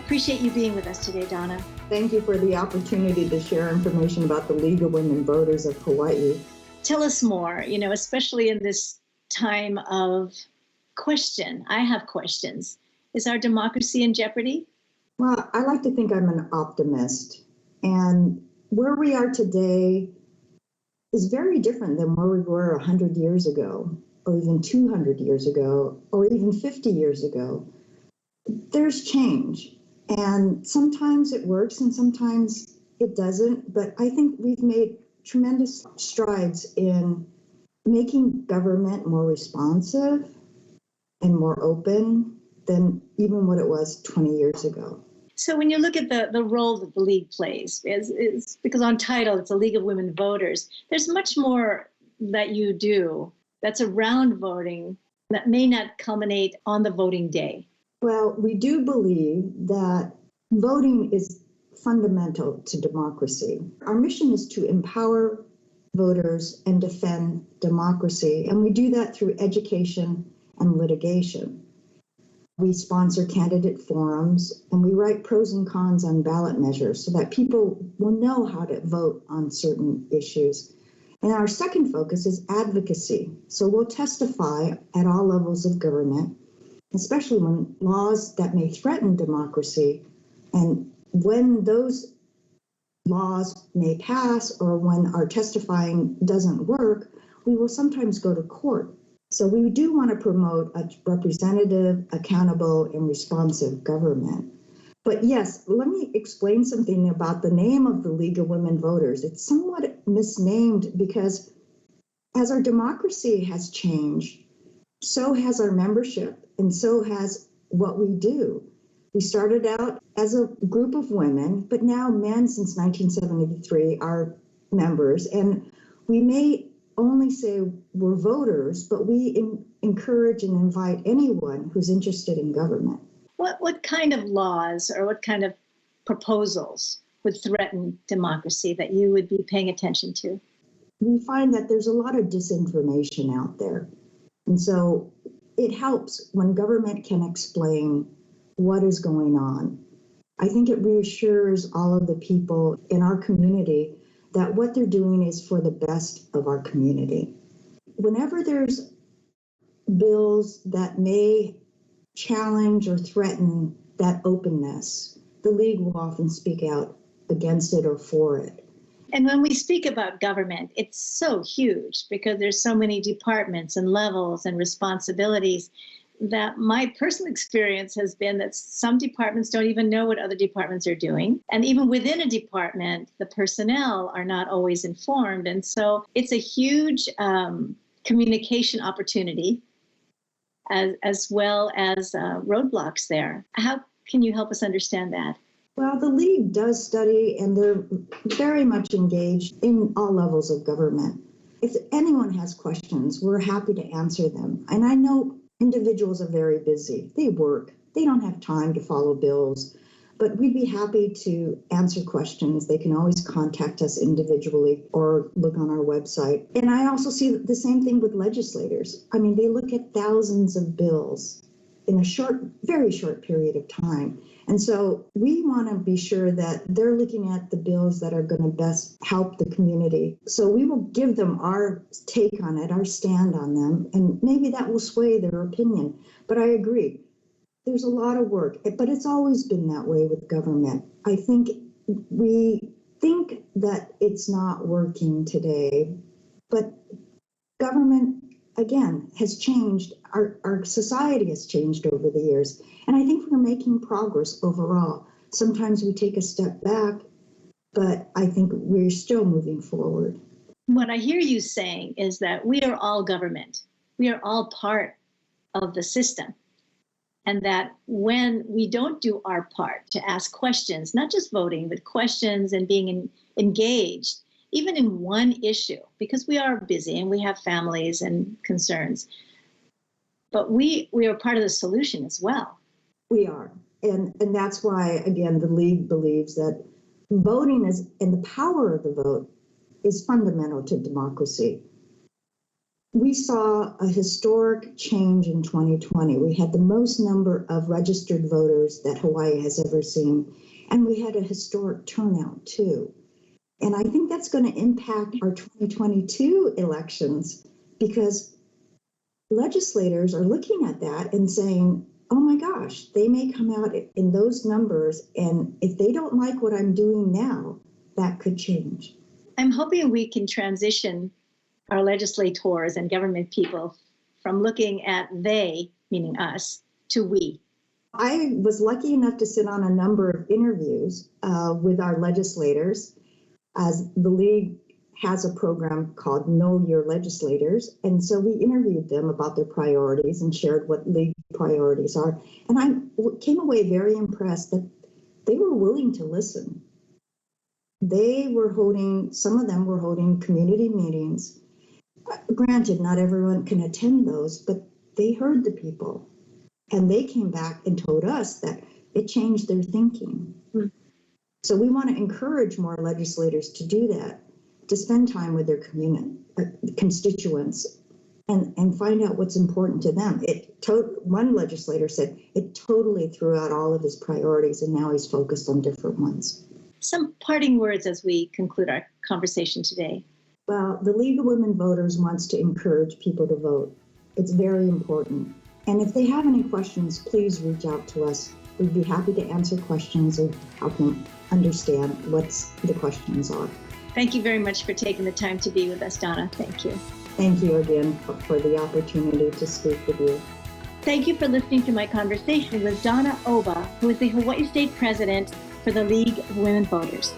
appreciate you being with us today, Donna. Thank you for the opportunity to share information about the League of Women Voters of Hawaiʻi. Tell us more, especially in this time of question. I have questions. Is our democracy in jeopardy? Well, I like to think I'm an optimist. And where we are today is very different than where we were 100 years ago, or even 200 years ago, or even 50 years ago. There's change. And sometimes it works and sometimes it doesn't. But I think we've made tremendous strides in making government more responsive and more open than even what it was 20 years ago. So when you look at the role that the League plays, is because on title it's a League of Women Voters, there's much more that you do that's around voting that may not culminate on the voting day. Well, we do believe that voting is fundamental to democracy. Our mission is to empower voters and defend democracy, and we do that through education and litigation. We sponsor candidate forums, and we write pros and cons on ballot measures so that people will know how to vote on certain issues. And our second focus is advocacy. So we'll testify at all levels of government, especially when laws that may threaten democracy, and when those laws may pass or when our testifying doesn't work, we will sometimes go to court. So we do want to promote a representative, accountable, and responsive government. But yes, let me explain something about the name of the League of Women Voters. It's somewhat misnamed because as our democracy has changed, so has our membership, and so has what we do. We started out as a group of women, but now men since 1973 are members, and we may only say we're voters, but we encourage and invite anyone who's interested in government. What kind of laws or what kind of proposals would threaten democracy that you would be paying attention to? We find that there's a lot of disinformation out there. And so it helps when government can explain what is going on. I think it reassures all of the people in our community that what they're doing is for the best of our community. Whenever there's bills that may challenge or threaten that openness, the League will often speak out against it or for it. And when we speak about government, it's so huge because there's so many departments and levels and responsibilities that my personal experience has been that some departments don't even know what other departments are doing. And even within a department, the personnel are not always informed. And so it's a huge communication opportunity as well as roadblocks there. How can you help us understand that? Well, the League does study, and they're very much engaged in all levels of government. If anyone has questions, we're happy to answer them. And I know individuals are very busy. They work. They don't have time to follow bills. But we'd be happy to answer questions. They can always contact us individually or look on our website. And I also see the same thing with legislators. I mean, they look at thousands of bills in a very short period of time. And so we want to be sure that they're looking at the bills that are going to best help the community. So we will give them our take on it, our stand on them, and maybe that will sway their opinion. But I agree, there's a lot of work, but it's always been that way with government. I think we think that it's not working today, but government, again, has changed. Our society has changed over the years. And I think we're making progress overall. Sometimes we take a step back, but I think we're still moving forward. What I hear you saying is that we are all government. We are all part of the system. And that when we don't do our part to ask questions, not just voting, but questions and being engaged, even in one issue, because we are busy and we have families and concerns, but we are part of the solution as well. We are. And that's why, again, the League believes that voting is, and the power of the vote is fundamental to democracy. we saw a historic change in 2020. We had the most number of registered voters that Hawaii has ever seen, and we had a historic turnout too. And I think that's going to impact our 2022 elections, because legislators are looking at that and saying, oh my gosh, they may come out in those numbers, and if they don't like what I'm doing now, that could change. I'm hoping we can transition our legislators and government people from looking at they, meaning us, to we. I was lucky enough to sit on a number of interviews with our legislators, as the League has a program called Know Year Legislators. And so we interviewed them about their priorities and shared what League priorities are. And I came away very impressed that they were willing to listen. They were holding, some of them were holding community meetings. Granted, not everyone can attend those, but they heard the people. And they came back and told us that it changed their thinking. Mm. So we want to encourage more legislators to do that, to spend time with their constituents and find out what's important to them. One legislator said it totally threw out all of his priorities, and now he's focused on different ones. Some parting words as we conclude our conversation today. Well, the League of Women Voters wants to encourage people to vote. It's very important. And if they have any questions, please reach out to us. We'd be happy to answer questions or help them understand what the questions are. Thank you very much for taking the time to be with us, Donna. Thank you. Thank you again for the opportunity to speak with you. Thank you for listening to my conversation with Donna Oba, who is the Hawaiʻi State President for the League of Women Voters.